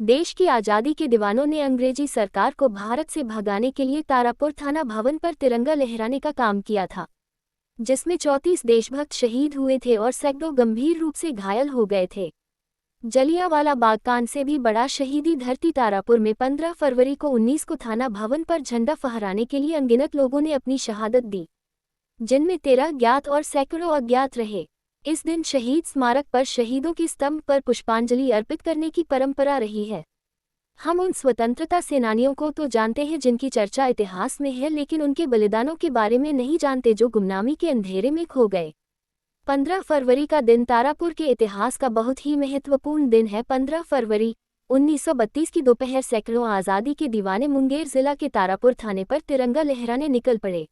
देश की आज़ादी के दीवानों ने अंग्रेजी सरकार को भारत से भगाने के लिए तारापुर थाना भवन पर तिरंगा लहराने का काम किया था, जिसमें 34 देशभक्त शहीद हुए थे और सैकड़ों गंभीर रूप से घायल हो गए थे। जलियांवाला बाग कांड से भी बड़ा शहीदी धरती तारापुर में 15 फरवरी को 19 को थाना भवन पर झंडा फहराने के लिए अनगिनत लोगों ने अपनी शहादत दी, जिनमें 13 ज्ञात और सैकड़ों अज्ञात रहे। इस दिन शहीद स्मारक पर शहीदों के स्तंभ पर पुष्पांजलि अर्पित करने की परंपरा रही है। हम उन स्वतंत्रता सेनानियों को तो जानते हैं जिनकी चर्चा इतिहास में है, लेकिन उनके बलिदानों के बारे में नहीं जानते जो गुमनामी के अंधेरे में खो गए। 15 फरवरी का दिन तारापुर के इतिहास का बहुत ही महत्वपूर्ण दिन है। 15 फरवरी 1932 की दोपहर सैकड़ों आज़ादी के दीवाने मुंगेर जिला के तारापुर थाने पर तिरंगा लहराने निकल पड़े।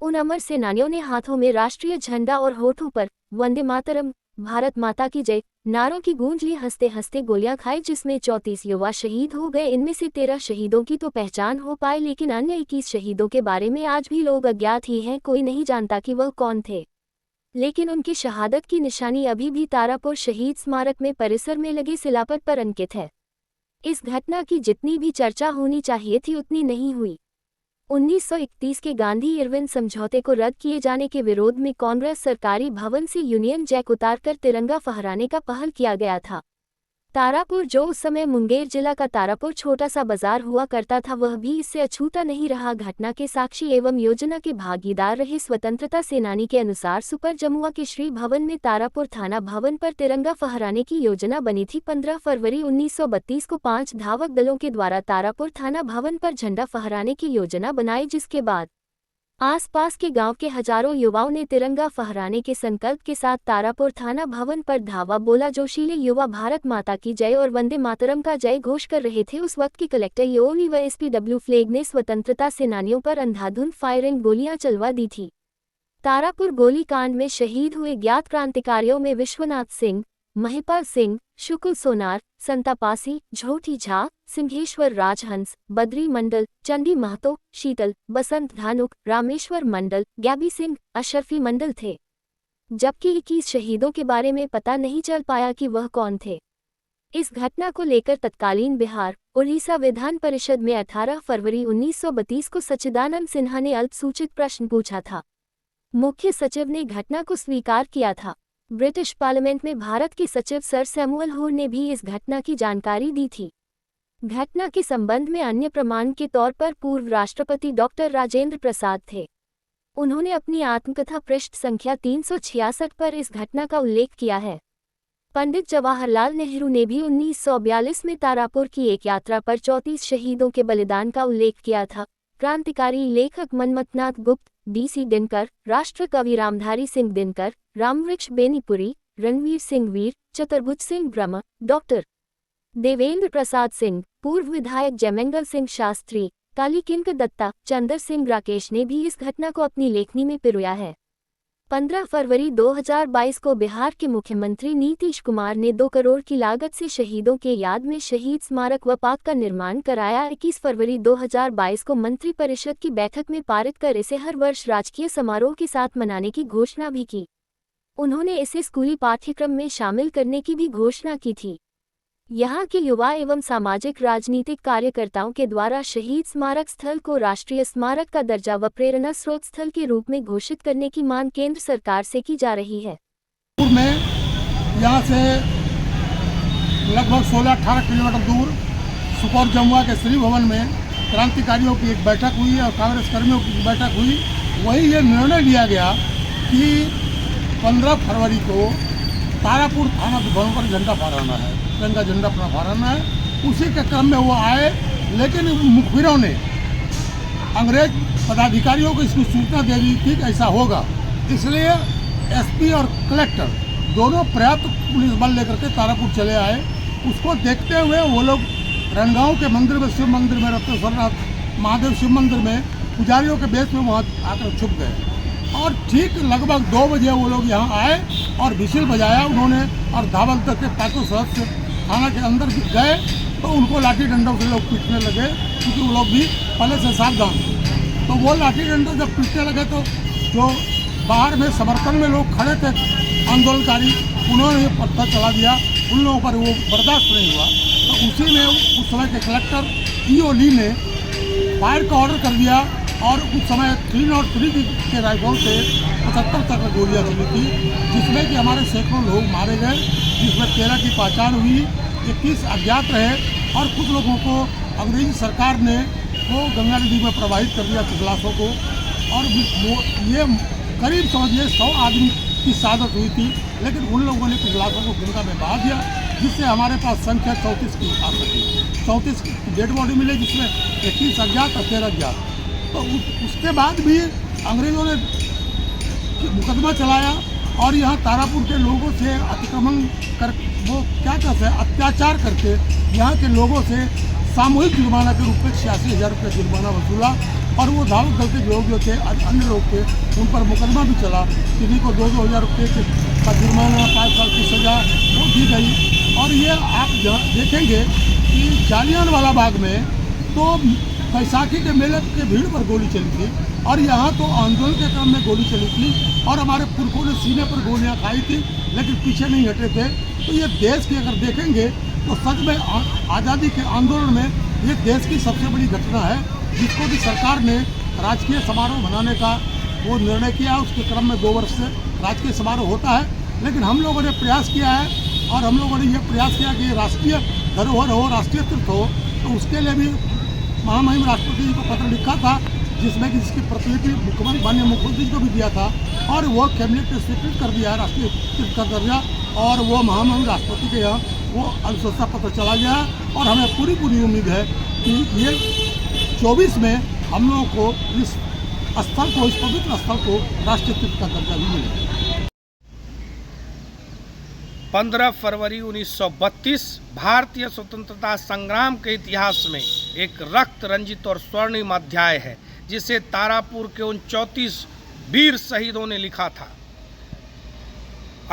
उन अमर सेनानियों ने हाथों में राष्ट्रीय झंडा और होठों पर वंदे मातरम, भारत माता की जय नारों की गूंज ली। हंसते हंसते गोलियां खाई, जिसमें 34 युवा शहीद हो गए। इनमें से 13 शहीदों की तो पहचान हो पाई, लेकिन अन्य 21 शहीदों के बारे में आज भी लोग अज्ञात ही हैं। कोई नहीं जानता कि वह कौन थे, लेकिन उनकी शहादत की निशानी अभी भी तारापुर शहीद स्मारक में परिसर में लगे शिलापट पर अंकित है। इस घटना की जितनी भी चर्चा होनी चाहिए थी उतनी नहीं हुई। 1931 के गांधी-इरविन समझौते को रद्द किए जाने के विरोध में कांग्रेस सरकारी भवन से यूनियन जैक उतारकर तिरंगा फहराने का पहल किया गया था। तारापुर, जो उस समय मुंगेर जिला का तारापुर छोटा सा बाजार हुआ करता था, वह भी इससे अछूता नहीं रहा। घटना के साक्षी एवं योजना के भागीदार रहे स्वतंत्रता सेनानी के अनुसार सुपर जमुआ के श्री भवन में तारापुर थाना भवन पर तिरंगा फहराने की योजना बनी थी। 15 फरवरी 1932 को 5 धावक दलों के द्वारा तारापुर थाना भवन पर झंडा फहराने की योजना बनाई, जिसके बाद आसपास के गांव के हजारों युवाओं ने तिरंगा फहराने के संकल्प के साथ तारापुर थाना भवन पर धावा बोला। जोशीले युवा भारत माता की जय और वंदे मातरम का जय घोष कर रहे थे। उस वक्त के कलेक्टर योगी व एसपीडब्ल्यू फ्लेग ने स्वतंत्रता सेनानियों पर अंधाधुंध फायरिंग गोलियां चलवा दी थी। तारापुर गोलीकांड में शहीद हुए ज्ञात क्रांतिकारियों में विश्वनाथ सिंह, महिपाल सिंह, शुक्ल सोनार, संतापासी, झोटी झा, सिंहेश्वर राजहंस, बद्री मंडल, चंडी महतो, शीतल, बसंत धानुक, रामेश्वर मंडल, गैबी सिंह, अशरफी मंडल थे। जबकि 21 शहीदों के बारे में पता नहीं चल पाया कि वह कौन थे। इस घटना को लेकर तत्कालीन बिहार उड़ीसा विधान परिषद में 18 फरवरी 1932 को सच्चिदानंद सिन्हा ने अल्पसूचित प्रश्न पूछा था। मुख्य सचिव ने घटना को स्वीकार किया था। ब्रिटिश पार्लियामेंट में भारत के सचिव सर सैमुअल होर ने भी इस घटना की जानकारी दी थी। घटना के संबंध में अन्य प्रमाण के तौर पर पूर्व राष्ट्रपति डॉक्टर राजेंद्र प्रसाद थे। उन्होंने अपनी आत्मकथा पृष्ठ संख्या 366 पर इस घटना का उल्लेख किया है। पंडित जवाहरलाल नेहरू ने भी 1942 में तारापुर की एक यात्रा पर 34 शहीदों के बलिदान का उल्लेख किया था। क्रांतिकारी लेखक मनमथनाथ गुप्त, DC दिनकर, राष्ट्र कवि रामधारी सिंह दिनकर, रामवृक्ष बेनीपुरी, रणवीर सिंह वीर, चतुर्भुज सिंह ब्रह्म, डॉक्टर देवेंद्र प्रसाद सिंह, पूर्व विधायक जयमंगल सिंह शास्त्री, कालीकिंक दत्ता, चंदर सिंह राकेश ने भी इस घटना को अपनी लेखनी में पिरोया है। 15 फरवरी 2022 को बिहार के मुख्यमंत्री नीतीश कुमार ने 2 करोड़ की लागत से शहीदों के याद में शहीद स्मारक व पार्क का निर्माण कराया। 21 फरवरी 2022 को मंत्रिपरिषद की बैठक में पारित कर इसे हर वर्ष राजकीय समारोह के साथ मनाने की घोषणा भी की। उन्होंने इसे स्कूली पाठ्यक्रम में शामिल करने की भी घोषणा की थी। यहाँ के युवा एवं सामाजिक राजनीतिक कार्यकर्ताओं के द्वारा शहीद स्मारक स्थल को राष्ट्रीय स्मारक का दर्जा व प्रेरणा स्रोत स्थल के रूप में घोषित करने की मांग केंद्र सरकार से की जा रही है। यहाँ से लगभग 16-18 किलोमीटर दूर सुपर जमुआ के श्री भवन में क्रांतिकारियों की एक बैठक हुई और कांग्रेस कर्मियों की बैठक हुई। वही ये निर्णय लिया गया कि 15 फरवरी को तारापुर थाना भवन पर झंडा फहराना है, तिरंगा झंडा अपना फहराना है। उसी के क्रम में वो आए, लेकिन मुखबिरों ने अंग्रेज पदाधिकारियों को इसकी सूचना दे दी थी कि ऐसा होगा, इसलिए SP और कलेक्टर दोनों पर्याप्त पुलिस बल लेकर के तारापुर चले आए। उसको देखते हुए वो लोग रणगांव के मंदिर में, शिव मंदिर में, रत्नेश्वरनाथ महादेव शिव मंदिर में पुजारियों के बेस में वहाँ आकर छुप गए। और ठीक लगभग 2 बजे वो लोग यहाँ आए और विशिल बजाया उन्होंने और धावल तक के 500 सदस्य थाना के अंदर गए तो उनको लाठी डंडों से लोग पीटने लगे, क्योंकि वो लोग भी पहले से सावधान थे। तो वो लाठी डंडों जब पीटने लगे तो जो बाहर में समर्थन में लोग खड़े थे आंदोलनकारी, उन्होंने ये पत्थर चला दिया। उन लोगों पर वो बर्दाश्त नहीं हुआ तो उसी में उस समय के कलेक्टर ईओ ली ने फायर का ऑर्डर कर दिया और उस समय 303 के राइफल से 75 तक गोलियां चली थी, जिसमें कि हमारे सैकड़ों लोग मारे गए, जिसमें 13 की पहचान हुई, 21 अज्ञात रहे और कुछ लोगों को अंग्रेजी सरकार ने वो गंगा नदी में प्रवाहित कर दिया कुछ लाशों को। और ये करीब समझिए 100 आदमी की शहादत हुई थी, लेकिन उन लोगों ने कुछ लाशों को गंगा में बहा दिया, जिससे हमारे पास संख्या 34 की आ सकी। 34 की डेड बॉडी मिली, जिसमें 21 अज्ञात और 13 अज्ञात। तो उसके बाद भी अंग्रेज़ों ने मुकदमा चलाया और यहाँ तारापुर के लोगों से अतिक्रमण कर वो क्या कहते हैं अत्याचार करके यहाँ के लोगों से सामूहिक जुर्माना के रूप में 86,000 रुपये जुर्माना वसूला। और वो धावक दल के लोग जो थे अन्य लोग थे उन पर मुकदमा भी चला, किसी को 2-2 हज़ार रुपये का जुर्माना, 5 साल की सज़ा वो दी गई। और ये आप देखेंगे कि जालियांवाला बाग में तो बैसाखी के मेले के भीड़ पर गोली चली थी और यहाँ तो आंदोलन के क्रम में गोली चली थी और हमारे पुरखों ने सीने पर गोलियाँ खाई थी, लेकिन पीछे नहीं हटे थे। तो ये देश की अगर देखेंगे तो सच में आज़ादी के आंदोलन में ये देश की सबसे बड़ी घटना है, जिसको भी सरकार ने राजकीय समारोह मनाने का वो निर्णय किया। उसके क्रम में 2 वर्ष से राजकीय समारोह होता है, लेकिन हम लोगों ने प्रयास किया है और हम लोगों ने ये प्रयास किया कि राष्ट्रीय धरोहर हो, राष्ट्रीय तीर्थ हो। तो उसके लिए भी महामहिम राष्ट्रपति जी को पत्र लिखा था, जिसमें कि जिसकी प्रतिलिपि मुख्यमंत्री माननीय मुख्यमंत्री जी को भी दिया था और वो कैबिनेट ने स्वीकृत कर दिया है राष्ट्रीय तीर्थ का दर्जा। और वो महामहिम राष्ट्रपति के यहाँ वो अनुशंसा पत्र चला गया है और हमें पूरी उम्मीद है कि ये 24 में हम लोगों को इस स्थल को, इस पवित्र स्थल को राष्ट्रीय तीर्थ का दर्जा भी मिलेगा। 15 फरवरी 1932 भारतीय स्वतंत्रता संग्राम के इतिहास में एक रक्त रंजित और स्वर्णिम अध्याय है, जिसे तारापुर के उन 34 वीर शहीदों ने लिखा था।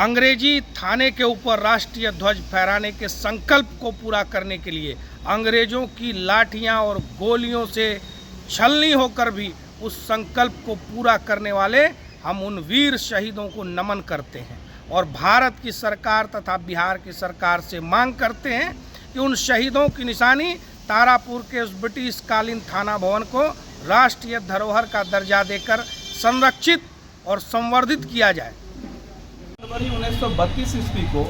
अंग्रेजी थाने के ऊपर राष्ट्रीय ध्वज फहराने के संकल्प को पूरा करने के लिए अंग्रेजों की लाठियां और गोलियों से छलनी होकर भी उस संकल्प को पूरा करने वाले हम उन वीर शहीदों को नमन करते हैं और भारत की सरकार तथा बिहार की सरकार से मांग करते हैं कि उन शहीदों की निशानी तारापुर के उस ब्रिटिश कालीन थाना भवन को राष्ट्रीय धरोहर का दर्जा देकर संरक्षित और संवर्धित किया जाए। फरवरी 1932 ईस्वी को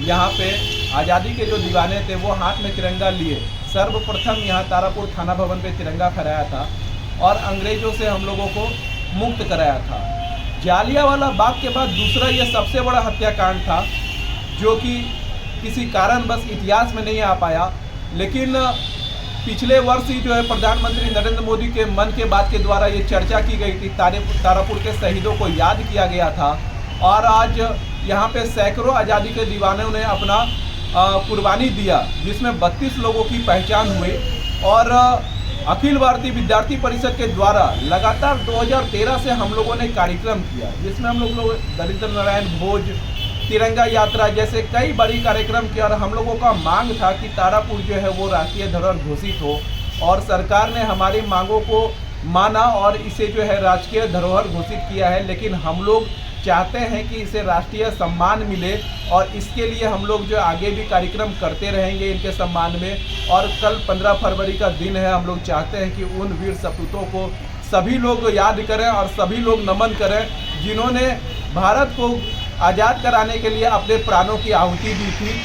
यहाँ पे आज़ादी के जो दीवाने थे वो हाथ में तिरंगा लिए सर्वप्रथम यहाँ तारापुर थाना भवन पे तिरंगा फहराया था और अंग्रेजों से हम लोगों को मुक्त कराया था। जालियांवाला बाग के बाद दूसरा ये सबसे बड़ा हत्याकांड था, जो कि किसी कारणवश इतिहास में नहीं आ पाया, लेकिन पिछले वर्ष ही जो है प्रधानमंत्री नरेंद्र मोदी के मन के बात के द्वारा ये चर्चा की गई थी, तारापुर के शहीदों को याद किया गया था और आज यहाँ पे सैकड़ों आज़ादी के दीवानों ने अपना कुर्बानी दिया, जिसमें 32 लोगों की पहचान हुई। और अखिल भारतीय विद्यार्थी परिषद के द्वारा लगातार 2013 से हम लोगों ने कार्यक्रम किया, जिसमें हम लोग दरिद्र नारायण भोज, तिरंगा यात्रा जैसे कई बड़ी कार्यक्रम किया और हम लोगों का मांग था कि तारापुर जो है वो राष्ट्रीय धरोहर घोषित हो और सरकार ने हमारी मांगों को माना और इसे जो है राष्ट्रीय धरोहर घोषित किया है। लेकिन हम लोग चाहते हैं कि इसे राष्ट्रीय सम्मान मिले और इसके लिए हम लोग जो आगे भी कार्यक्रम करते रहेंगे इनके सम्मान में। और कल 15 फरवरी का दिन है, हम लोग चाहते हैं कि उन वीर सपूतों को सभी लोग याद करें और सभी लोग नमन करें, जिन्होंने भारत को आज़ाद कराने के लिए अपने प्राणों की आहुति दी थी।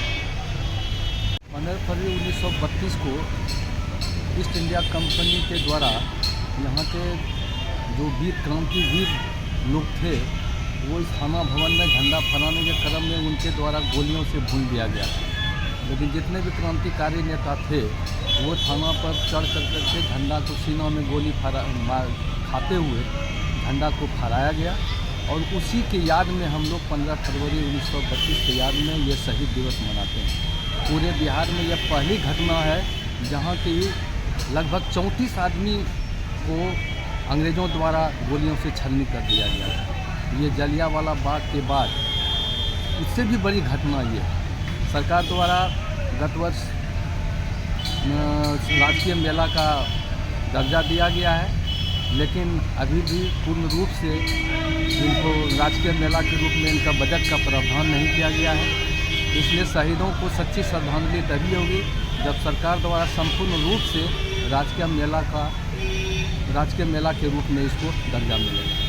15 फरवरी 1932 को ईस्ट इंडिया कंपनी के द्वारा यहाँ के जो वीर क्रांतिवीर लोग थे वो इस थाना भवन में झंडा फहराने के क्रम में उनके द्वारा गोलियों से भून दिया गया। लेकिन जितने भी क्रांतिकारी नेता थे वो थाना पर चढ़ करके झंडा को सीनों में गोली खाते हुए झंडा को फहराया गया और उसी के याद में हम लोग 15 फरवरी 1932 के याद में ये शहीद दिवस मनाते हैं। पूरे बिहार में यह पहली घटना है जहाँ की लगभग 34 आदमी को अंग्रेज़ों द्वारा गोलियों से छलनी कर दिया गया था। ये जालियांवाला बाग के बाद इससे भी बड़ी घटना ये सरकार द्वारा गत वर्ष राजकीय मेला का दर्जा दिया गया है, लेकिन अभी भी पूर्ण रूप से इनको राजकीय मेला के रूप में इनका बजट का प्रावधान नहीं किया गया है। इसलिए शहीदों को सच्ची श्रद्धांजलि तभी होगी जब सरकार द्वारा संपूर्ण रूप से राजकीय मेला के रूप में इसको दर्जा मिलेगा।